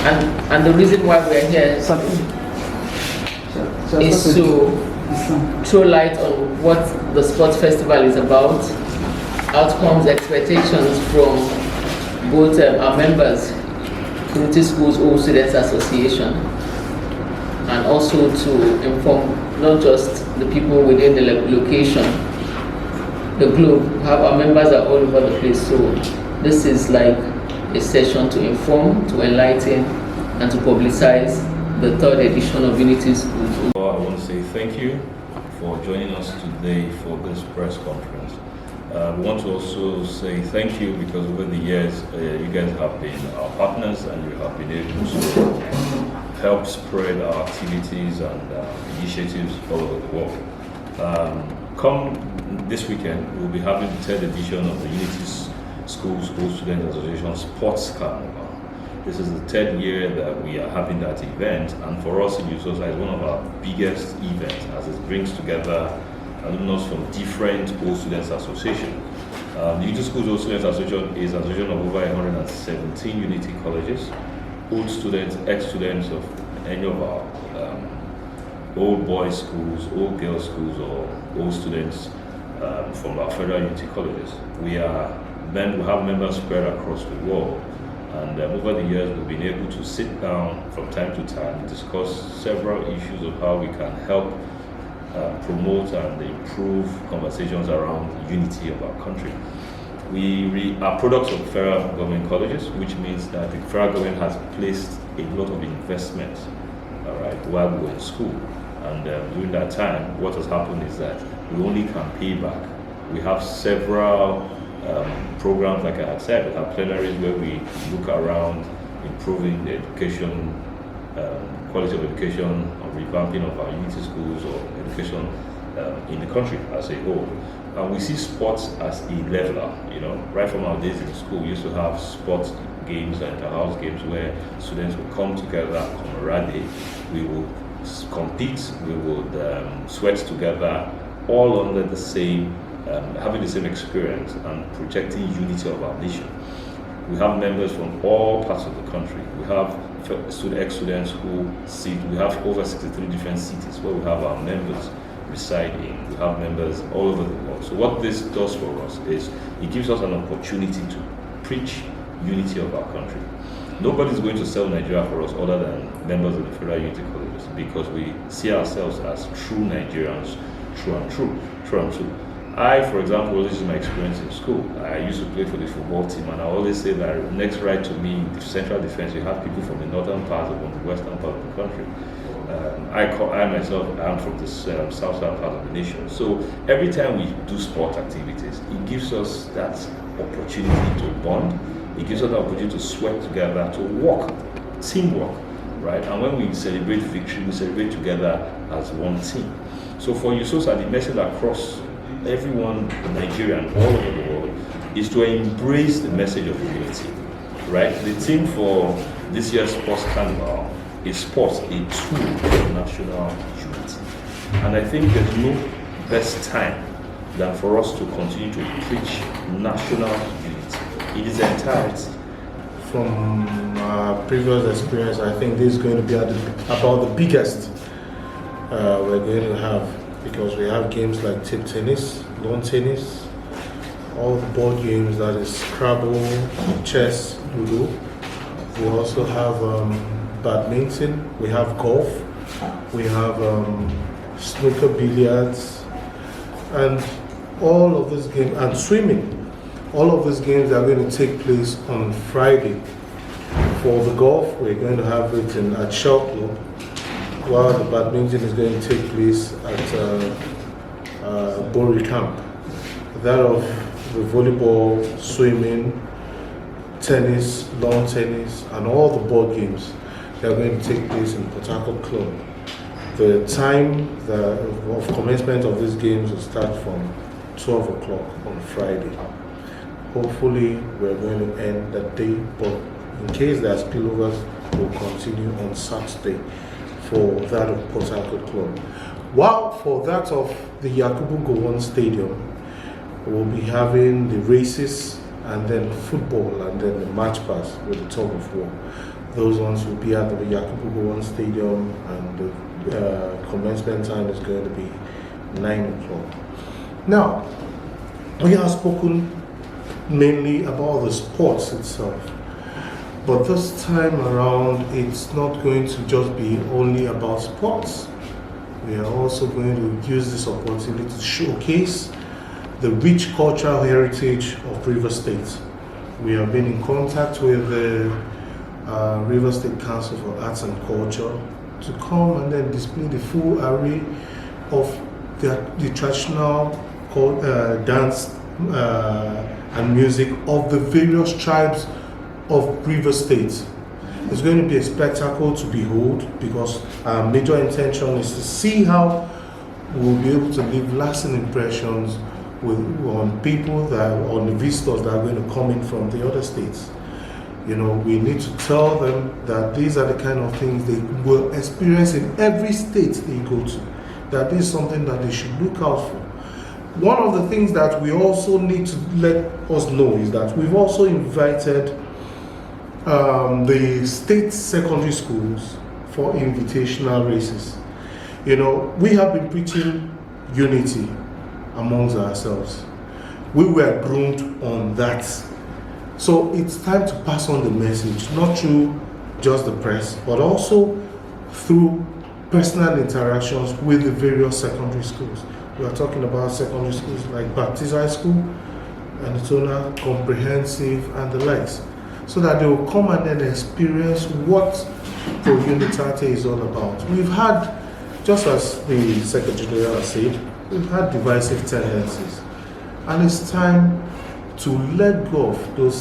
And the reason why we're here is to throw light on what the sports festival is about, outcomes, expectations from both our members, Community Schools All Students Association, and also to inform not just the people within the location, the globe. Our members are all over the place, so this is like a session to inform, to enlighten, and to publicize the third edition of Unity Schools. I want to say thank you for joining us today for this press conference. We want to also say thank you because over the years you guys have been our partners and you have been able to help spread our activities and initiatives all over the world. Come this weekend, we'll be having the third edition of the Unity Schools All Students Association Sports Carnival. This is the third year that we are having that event, and for us in USOSA, it's one of our biggest events as it brings together alumni from different All Students Associations. The Unity Schools All Students Association is an association of over 117 Unity colleges, old students, ex-students of any of our old boys schools, old girls schools, or old students from our federal Unity colleges. We have members spread across the world. And over the years, we've been able to sit down from time to time and discuss several issues of how we can help promote and improve conversations around unity of our country. We are products of federal government colleges, which means that the federal government has placed a lot of investment, while we were in school. And during that time, what has happened is that we only can pay back. We have several programs, like I had said, we have plenaries where we look around improving the education, quality of education, or revamping of our Unity schools or education in the country as a whole. And we see sports as a leveler, right from our days in school, we used to have sports games and inter-house games where students would come together, camaraderie, we would compete, we would sweat together, all under the same having the same experience and projecting unity of our nation. We have members from all parts of the country. We have ex-students who sit, we have over 63 different cities where we have our members residing. We have members all over the world. So what this does for us is it gives us an opportunity to preach unity of our country. Nobody's going to sell Nigeria for us other than members of the federal unity colleges, because we see ourselves as true Nigerians, true and true. I, for example, this is my experience in school. I used to play for the football team, and I always say that next right to me, the central defense, you have people from the northern part or from the western part of the country. I myself am from the southern part of the nation. So every time we do sport activities, it gives us that opportunity to bond. It gives us the opportunity to sweat together, to work, teamwork, right? And when we celebrate victory, we celebrate together as one team. So for USOSA, the message across everyone, Nigerian, all over the world, is to embrace the message of unity, right? The theme for this year's Sports Carnival is sports, a tool of national unity. And I think there's no best time than for us to continue to preach national unity in its entirety. From previous experience, I think this is going to be about the biggest we're going to have, because we have games like table tennis, lawn tennis, all the board games, that is Scrabble, chess, Ludo. We also have badminton, we have golf, we have snooker, billiards, and all of these games, and swimming. All of these games are going to take place on Friday. For the golf, we're going to have it at Shell Club, while the badminton is going to take place at Bori Camp. That of the volleyball, swimming, tennis, lawn tennis, and all the board games, they are going to take place in Port Harcourt Club. The time of commencement of these games will start from 12 o'clock on Friday. Hopefully, we're going to end that day, but in case there are spillovers, we'll continue on Saturday for that of Port Harcourt Club. While for that of the Yakubu Gowon Stadium, we'll be having the races and then football and then the match pass with the tug of war. Those ones will be at the Yakubu Gowon Stadium, and the commencement time is going to be 9 o'clock. Now, we have spoken mainly about the sports itself, but this time around, it's not going to just be only about sports. We are also going to use this opportunity to showcase the rich cultural heritage of Rivers State. We have been in contact with the Rivers State Council for Arts and Culture to come and then display the full array of the traditional dance and music of the various tribes of Rivers State. It's going to be a spectacle to behold, because our major intention is to see how we'll be able to leave lasting impressions on people on the visitors that are going to come in from the other states. You know, we need to tell them that these are the kind of things they will experience in every state they go to, that this is something that they should look out for. One of the things that we also need to let us know is that we've also invited the state secondary schools for invitational races. You know, we have been preaching unity amongst ourselves. We were groomed on that. So it's time to pass on the message, not through just the press, but also through personal interactions with the various secondary schools. We are talking about secondary schools like Baptist High School, Anatona, Comprehensive, and the likes, so that they will come and then experience what Pro Unitate is all about. We've had, just as the Secretary General said, we've had divisive tendencies, and it's time to let go of those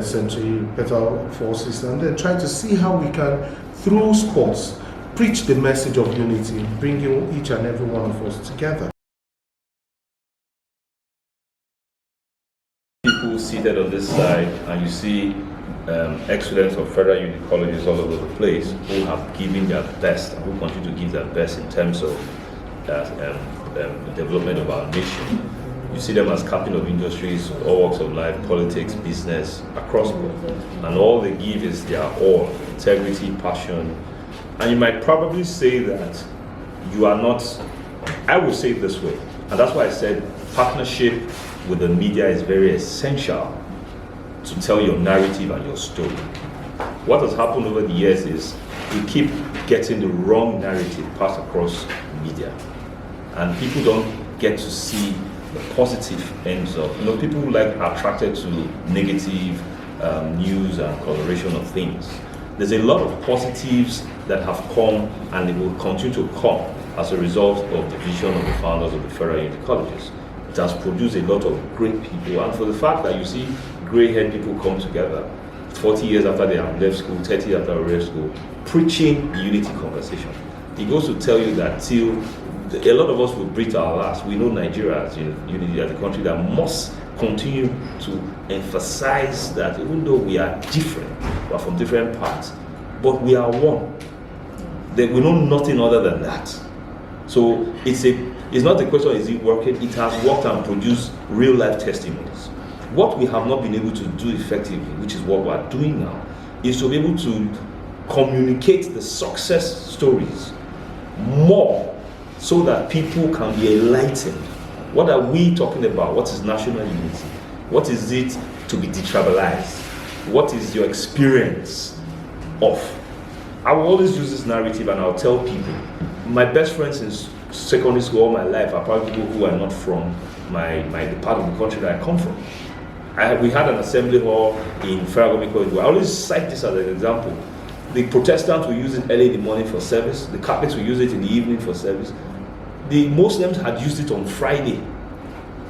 centripetal forces and then try to see how we can, through sports, preach the message of unity, bringing each and every one of us together. People seated on this side, and you see excellence of federal unity colleges all over the place who have given their best and who continue to give their best in terms of the development of our nation. You see them as captain of industries, all walks of life, politics, business, across the board. And all they give is their all, integrity, passion. And you might probably say that you are not, I would say it this way, and that's why I said partnership with the media is very essential to tell your narrative and your story. What has happened over the years is we keep getting the wrong narrative passed across media, and people don't get to see the positive ends of, people who are attracted to negative news and coloration of things. There's a lot of positives that have come, and it will continue to come as a result of the vision of the founders of the federal unity colleges. It has produced a lot of great people, and for the fact that you see gray-haired people come together 40 years after they have left school, 30 years after they left school, preaching the unity conversation. It goes to tell you that till a lot of us will breathe our last. We know Nigeria as unity as a country that must continue to emphasize that even though we are different, we are from different parts, but we are one. That we know nothing other than that. So it's not a question, is it working? It has worked and produced real life testimonies. What we have not been able to do effectively, which is what we are doing now, is to be able to communicate the success stories more so that people can be enlightened. What are we talking about? What is national unity? What is it to be detribalized? What is your experience of? I will always use this narrative, and I'll tell people, my best friends in secondary school all my life are probably people who are not from the part of the country that I come from. We had an assembly hall in Federal Government College. I always cite this as an example. The Protestants will use it early in the morning for service. The Catholics will use it in the evening for service. The Muslims had used it on Friday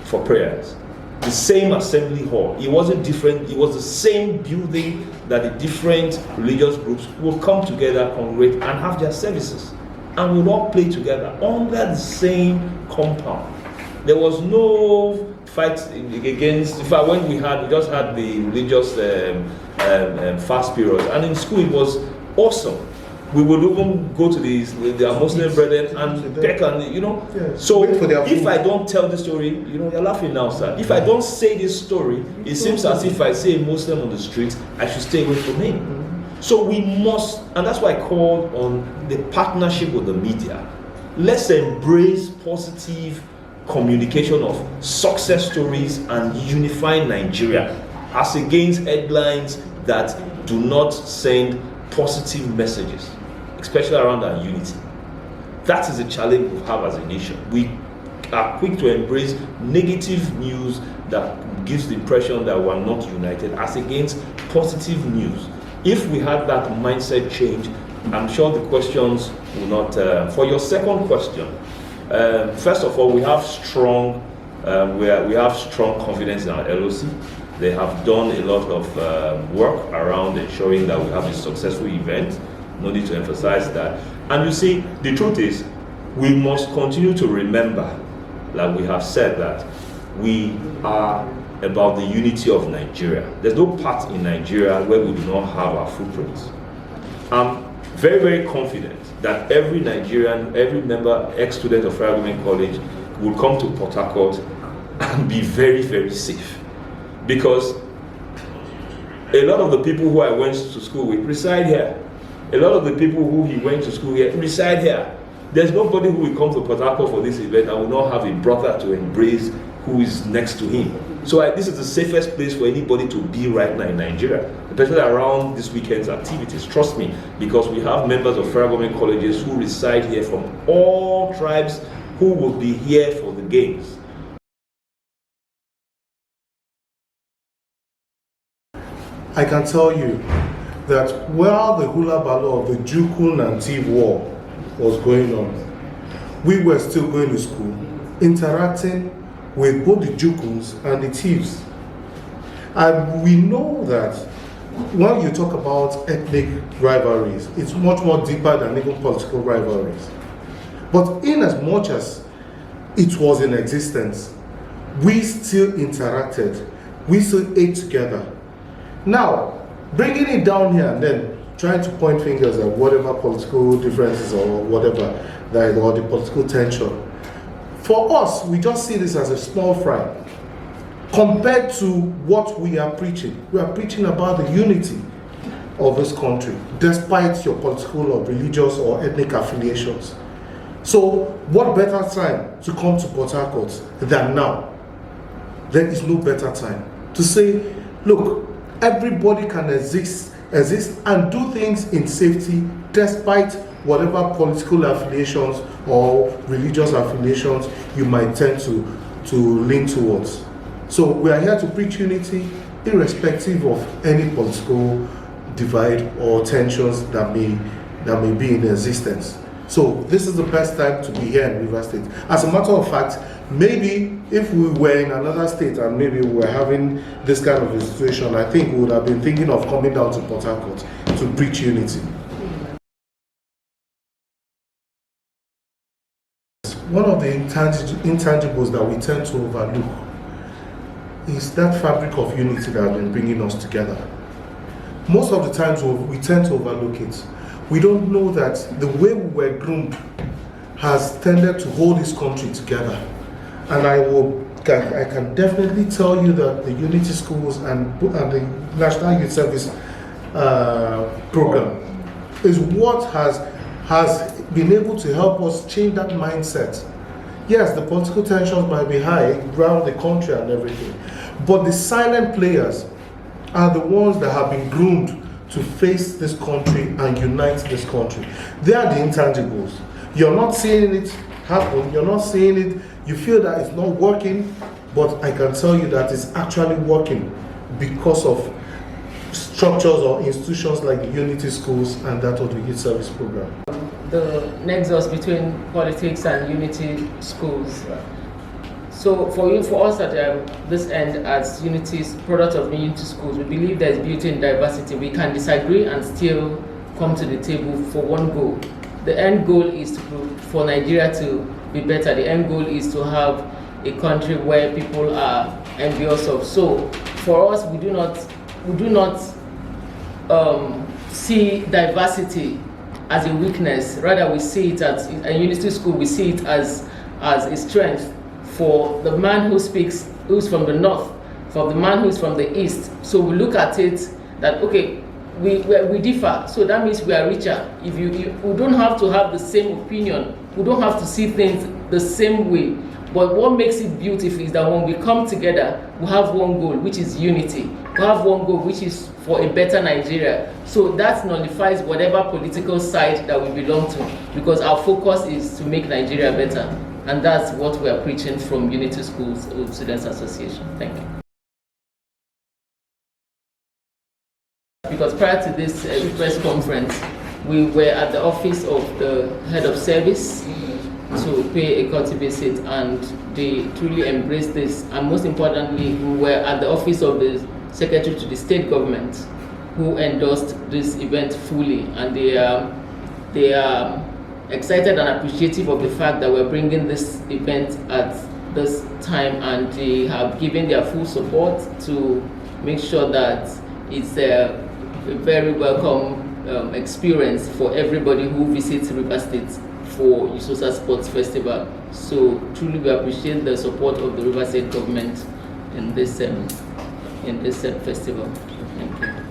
for prayers. The same assembly hall. It wasn't different. It was the same building that the different religious groups would come together, congregate, and have their services. And would all play together under the same compound. There was no fight against. In fact, when we just had the religious fast period, and in school it was awesome. We would even go to their Muslim brethren and peck and Yes. So if I don't tell the story, you're laughing now, sir. If I don't say this story, it seems as if I see a Muslim on the street, I should stay away from him. So we must, and that's why I called on the partnership with the media. Let's embrace positive communication of success stories and unify Nigeria as against headlines that do not send positive messages, especially around our unity. That is a challenge we have as a nation. We are quick to embrace negative news that gives the impression that we're not united as against positive news. If we had that mindset change, I'm sure the questions will not. For your second question, first of all, we have strong confidence in our LOC. They have done a lot of work around ensuring that we have a successful event. No need to emphasize that. And you see, the truth is, we must continue to remember, like we have said, that we are about the unity of Nigeria. There's no part in Nigeria where we do not have our footprints. I'm very, very confident that every Nigerian, every member, ex-student of Federal Government College will come to Port Harcourt and be very, very safe. Because a lot of the people who I went to school with reside here. A lot of the people who he went to school here reside here. There's nobody who will come to Port Harcourt for this event and will not have a brother to embrace who is next to him. So this is the safest place for anybody to be right now in Nigeria, especially around this weekend's activities. Trust me, because we have members of Federal Government Colleges who reside here from all tribes who will be here for the games. I can tell you that while the hula baloo of the Jukun and Tiv war was going on, we were still going to school, interacting with both the Jukuns and the Tivs. And we know that when you talk about ethnic rivalries, it's much more deeper than even political rivalries. But in as much as it was in existence, we still interacted, we still ate together. Now, bringing it down here and then trying to point fingers at whatever political differences or whatever, or the political tension, for us, we just see this as a small fry compared to what we are preaching. We are preaching about the unity of this country, despite your political or religious or ethnic affiliations. So, what better time to come to Port Harcourt than now? There is no better time to say, look, everybody can exist and do things in safety despite whatever political affiliations or religious affiliations you might tend to lean towards. So we are here to preach unity irrespective of any political divide or tensions that may be in existence. So this is the best time to be here in River State. As a matter of fact, maybe if we were in another state and maybe we were having this kind of a situation, I think we would have been thinking of coming down to Port Harcourt to preach unity. One of the intangibles that we tend to overlook is that fabric of unity that has been bringing us together. Most of the times we tend to overlook it. We don't know that the way we were groomed has tended to hold this country together. And I can definitely tell you that the Unity Schools and the National Youth Service program is what has been able to help us change that mindset. Yes, the political tensions might be high around the country and everything, but the silent players are the ones that have been groomed to face this country and unite this country. They are the intangibles. You're not seeing it happen, you're not seeing it, you feel that it's not working, but I can tell you that it's actually working because of structures or institutions like the Unity Schools and that of the Youth Service Program. The nexus between politics and Unity Schools. So for us at this end, as Unity's product of Unity Schools, we believe there's beauty in diversity. We can disagree and still come to the table for one goal. The end goal is for Nigeria to be better. The end goal is to have a country where people are envious of. So for us, we do not see diversity as a weakness. Rather, we see it as a Unity School. We see it as a strength for the man who's from the north, for the man who's from the east. So we look at it that, okay, we differ, so that means we are richer. If we don't have to have the same opinion, we don't have to see things the same way. But what makes it beautiful is that when we come together, we have one goal, which is unity. We have one goal, which is for a better Nigeria. So that nullifies whatever political side that we belong to, because our focus is to make Nigeria better. And that's what we are preaching from Unity Schools Students Association. Thank you. Because prior to this press conference, we were at the office of the head of service to pay a courtesy visit, and they truly embraced this. And most importantly, we were at the office of the secretary to the state government, who endorsed this event fully, and they are excited and appreciative of the fact that we're bringing this event at this time, and they have given their full support to make sure that it's a very welcome experience for everybody who visits River State for USOSA Sports Festival. So truly we appreciate the support of the River State government in this festival. Thank you.